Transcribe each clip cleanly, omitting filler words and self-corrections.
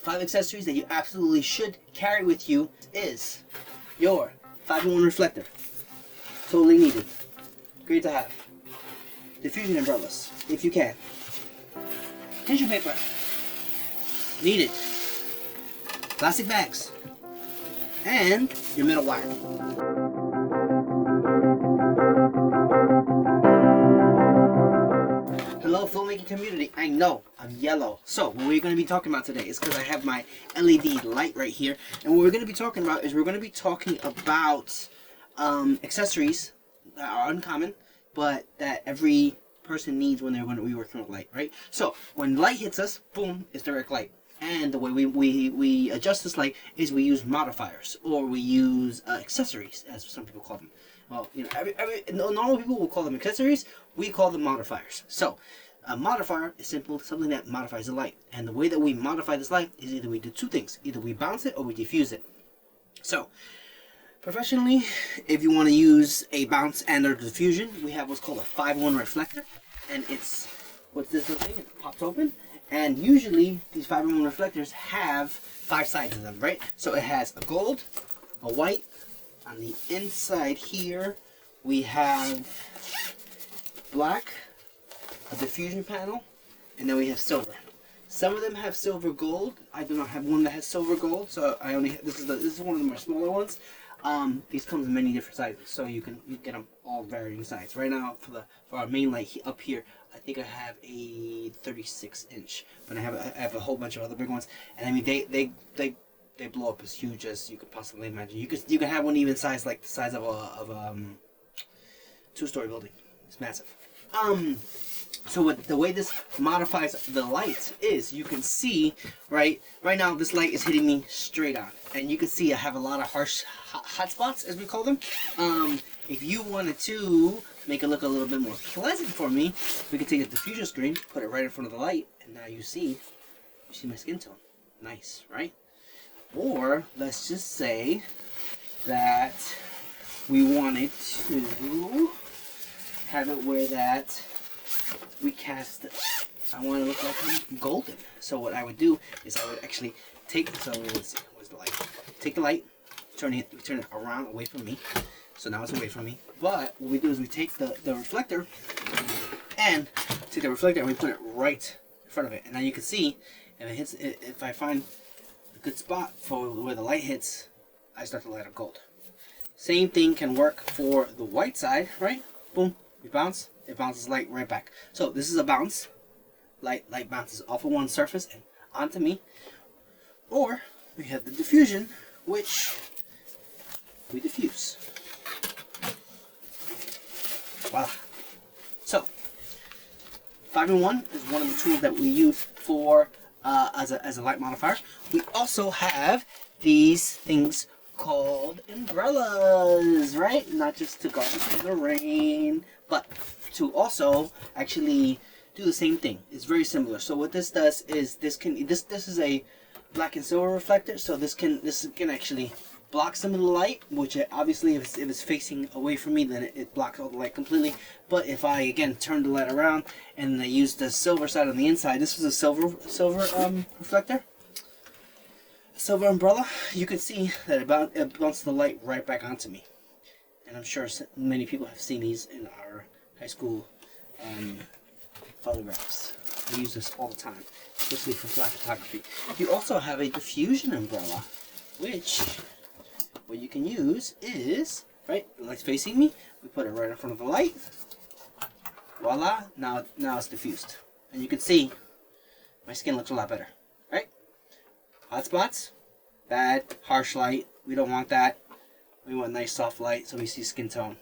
5 accessories that you absolutely should carry with you is your 5-in-1 reflector. Totally needed. Great to have. Diffusion umbrellas, if you can. Tissue paper. Needed. Plastic bags. And your metal wire. Hello, filmmaking community. I know I'm yellow. So what we're going to be talking about today is because I have my LED light right here, and what we're going to be talking about is we're going to be talking about accessories that are uncommon, but that every person needs when they're going to be working with light, right? So when light hits us, boom, it's direct light. And the way we adjust this light is we use modifiers, or we use accessories, as some people call them. Well, you know, normal people will call them accessories. We call them modifiers. So a modifier is simply something that modifies the light. And the way that we modify this light is either we do two things. Either we bounce it or we diffuse it. So professionally, if you want to use a bounce and or diffusion, we have what's called a 5-in-1 reflector. And it's, what's this little thing? It pops open. And usually these 5-in-1 reflectors have 5 sides of them, right? So it has a gold, a white. On the inside here, we have black, a diffusion panel, and then we have silver. Some of them have silver gold. I do not have one that has silver gold, so I only have, this is one of my smaller ones. These come in many different sizes, so you can get them all varying sizes. Right now, for our main light up here, I think I have a 36-inch, but I have a whole bunch of other big ones, and I mean they blow up as huge as you could possibly imagine. You can have one even size like the size of a 2-story building. It's massive. So the way this modifies the light is, you can see right now this light is hitting me straight on, and you can see I have a lot of harsh hot spots, as we call them. If you wanted to make it look a little bit more pleasant for me, we could take a diffusion screen, put it right in front of the light, and now you see my skin tone. Nice, right? Or let's just say that we wanted to have it where that we cast it. I want to look like I'm golden. So what I would do is I would actually take, so let's see, where's the light? Take the light, turn it around away from me. So now it's away from me. But what we do is we take the reflector and we put it right in front of it. And now you can see if it hits, if I find good spot for where the light hits, I start to light up gold. Same thing can work for the white side, right? Boom, we bounce, it bounces light right back. So this is a bounce. Light bounces off of one surface and onto me. Or we have the diffusion, which we diffuse. Voila. So 5-in-1 is one of the tools that we use for as a light modifier. We also have these things called umbrellas, right? Not just to guard from the rain, but to also actually do the same thing. It's very similar. So what this does is this is a black and silver reflector, so this can actually block some of the light, which obviously if it's facing away from me, then it blocks all the light completely. But if I again turn the light around and I use the silver side on the inside, this is a silver reflector, a silver umbrella, you can see that it bounces the light right back onto me. And I'm sure many people have seen these in our high school photographs. We use this all the time, especially for flash photography. You also have a diffusion umbrella, which what you can use is, right, the light's facing me, we put it right in front of the light, voila, now it's diffused. And you can see my skin looks a lot better, right? Hot spots, bad, harsh light, we don't want that. We want nice soft light so we see skin tone,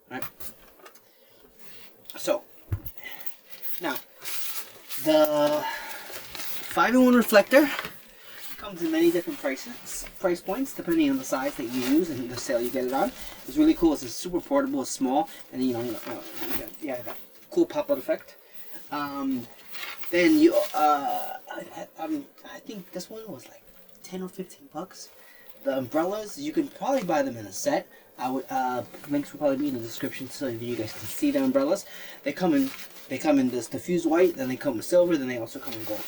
right? So, now, the 5-in-1 reflector comes in many different price points depending on the size that you use and the sale you get it on. It's really cool. It's super portable. It's small, and you got that cool pop-out effect. Then you, I think this one was like 10 or 15 bucks. The umbrellas, you can probably buy them in a set. I would links will probably be in the description so you guys can see the umbrellas. They come in this diffused white, then they come with silver, then they also come in gold.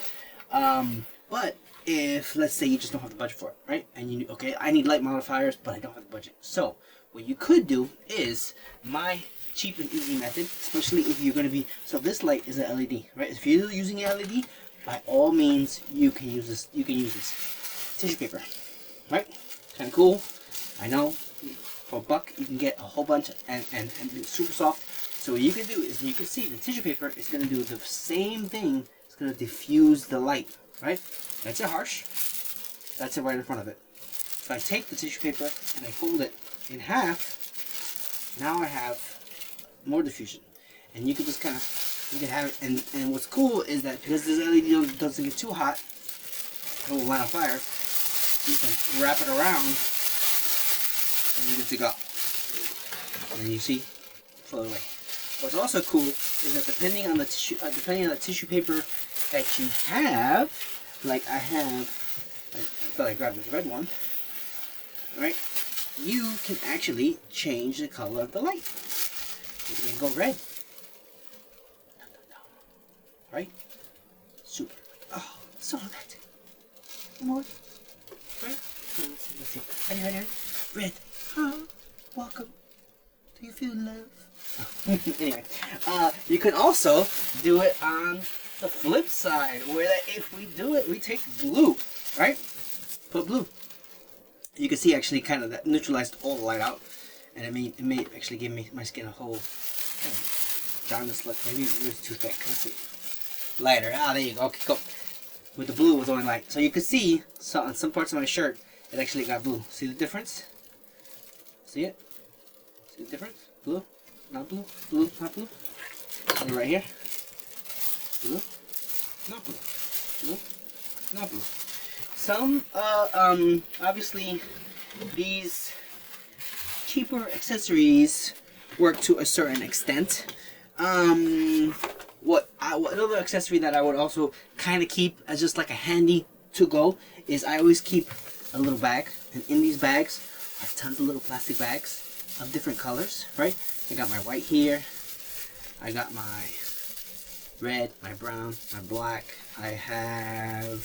But if, let's say, you just don't have the budget for it, right? And you, okay, I need light modifiers, but I don't have the budget. So what you could do is my cheap and easy method, especially if you're going to be, so this light is an LED, right? If you're using an LED, by all means, you can use this. You can use this tissue paper, right? Kind of cool. I know. For $1, you can get a whole bunch and it's super soft. So what you can do is, you can see the tissue paper is going to do the same thing. It's going to diffuse the light, right? That's it harsh. That's it right in front of it. If I take the tissue paper and I fold it in half, now I have more diffusion. And you can just kind of, you can have it, and what's cool is that because this LED doesn't get too hot, it will light on fire, you can wrap it around and you're good to go. And you see, float away. What's also cool is that depending on the tissue paper that you have, like I have, I thought I grabbed this red one, right? You can actually change the color of the light. You can go red, right? Super. Oh, so that. More, right? Let's see. Honey. Red. Oh, welcome. Do you feel love? Anyway, you can also do it on the flip side, where that if we do it, we take blue, right? Put blue. You can see actually kind of that neutralized all the light out, and it may actually give my skin a whole kind of jaundice look. Maybe it was too thick. Let's see. Lighter. Ah, there you go. Okay, go. With the blue, it was only light, so you can see on some parts of my shirt it actually got blue. See the difference? See it? See the difference? Blue, not blue, blue, not blue. And right here, blue, not blue, blue, not blue. Some, obviously, these cheaper accessories work to a certain extent. What another accessory that I would also kind of keep as just like a handy to go is I always keep a little bag, and in these bags are tons of little plastic bags of different colors, right? I got my white here, I got my red, my brown, my black, I have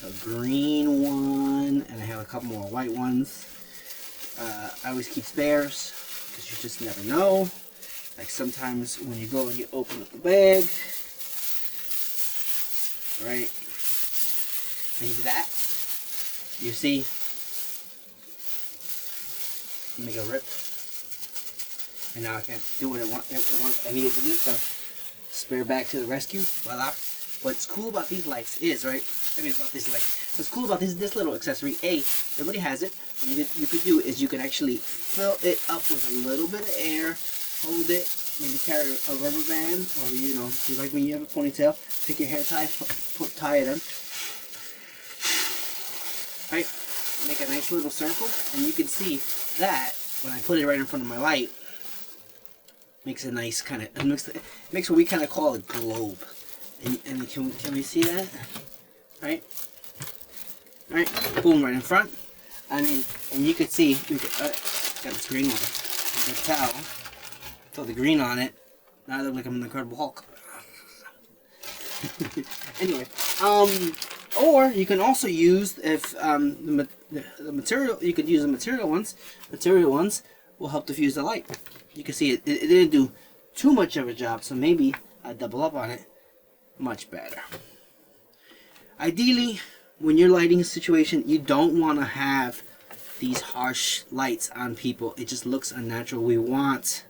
a green one, and I have a couple more white ones. I always keep spares, because you just never know. Like sometimes when you go and you open up the bag, right, and you do that, you see, you make a rip, and now I can't do what I needed to do, so spare back to the rescue. Voila. What's cool about these lights is, right, about this light, what's cool about this little accessory, everybody has it. What you could do is you can actually fill it up with a little bit of air, hold it, maybe carry a rubber band, or you know, you like when you have a ponytail, take your hair tie, tie it in, right, make a nice little circle, and you can see that when I put it right in front of my light, makes a nice kind of, it makes what we kind of call a globe, and can we see that, right, boom, right in front. I mean, and you could see, got this green one, you can tell, throw the green on it, now I look like I'm the Incredible Hulk. Anyway, or you can also use, if the material, you could use the material ones will help diffuse the light. You can see it didn't do too much of a job, so maybe I double up on it, much better. Ideally, when you're lighting a situation, you don't want to have these harsh lights on people. It just looks unnatural. We want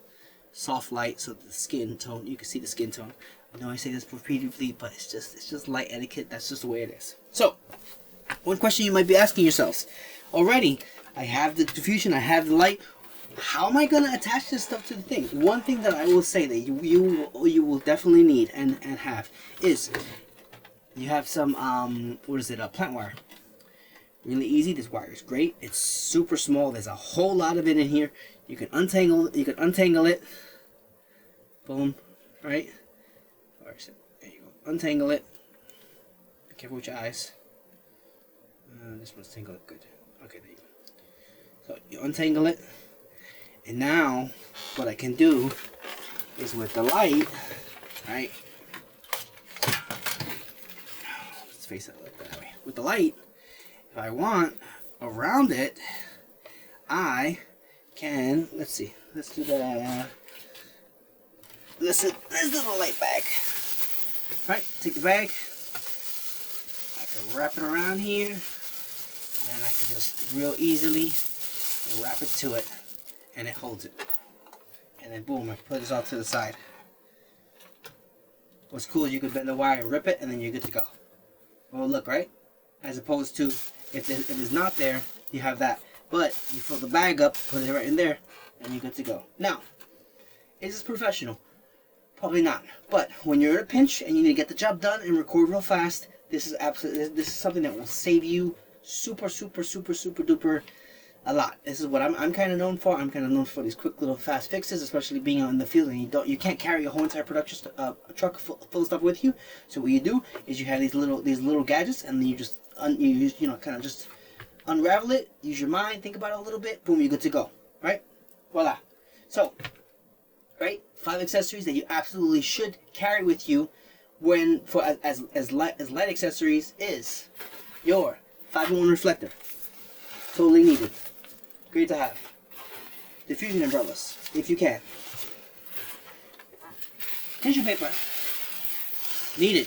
soft light, so the skin tone, you can see the skin tone. I know I say this repeatedly, but it's just light etiquette. That's just the way it is. So, one question you might be asking yourselves, already, I have the diffusion, I have the light, how am I going to attach this stuff to the thing? One thing that I will say that you will definitely need and have is, you have some, plant wire. Really easy. This wire is great. It's super small. There's a whole lot of it in here. You can untangle it. Boom. Right? There you go. Untangle it. Be careful with your eyes. This one's tangled up good. Okay, there you go. So you untangle it. And now, what I can do is with the light, right? Let's face it like that way. with the light, if I want, around it, I can, let's see, let's do the, let's do the light bag. Right, take the bag, I can wrap it around here, and I can just real easily wrap it to it, and it holds it. And then boom, I put this all to the side. What's cool is you can bend the wire and rip it, and then you're good to go. Well, look, right? As opposed to, if it's not there, you have that. But you fill the bag up, put it right in there, and you're good to go. Now, is this professional? Probably not. But when you're in a pinch and you need to get the job done and record real fast, this is something that will save you super duper a lot. This is what I'm kind of known for. I'm kind of known for these quick little fast fixes, especially being out in the field and you can't carry a whole entire production truck full of stuff with you. So what you do is you have these little gadgets, and then you just kind of just unravel it. Use your mind, think about it a little bit. Boom, you're good to go. Right? Voila. So, right, 5 accessories that you absolutely should carry with you when as light accessories is your 5-in-1 reflector. Totally needed. Great to have. Diffusion umbrellas, if you can. Tissue paper. Needed.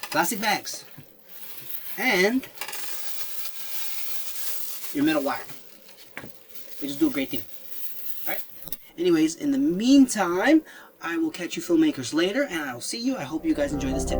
Plastic bags. And your metal wire. They just do a great thing. Alright? Anyways, in the meantime, I will catch you filmmakers later, and I will see you. I hope you guys enjoy this tip.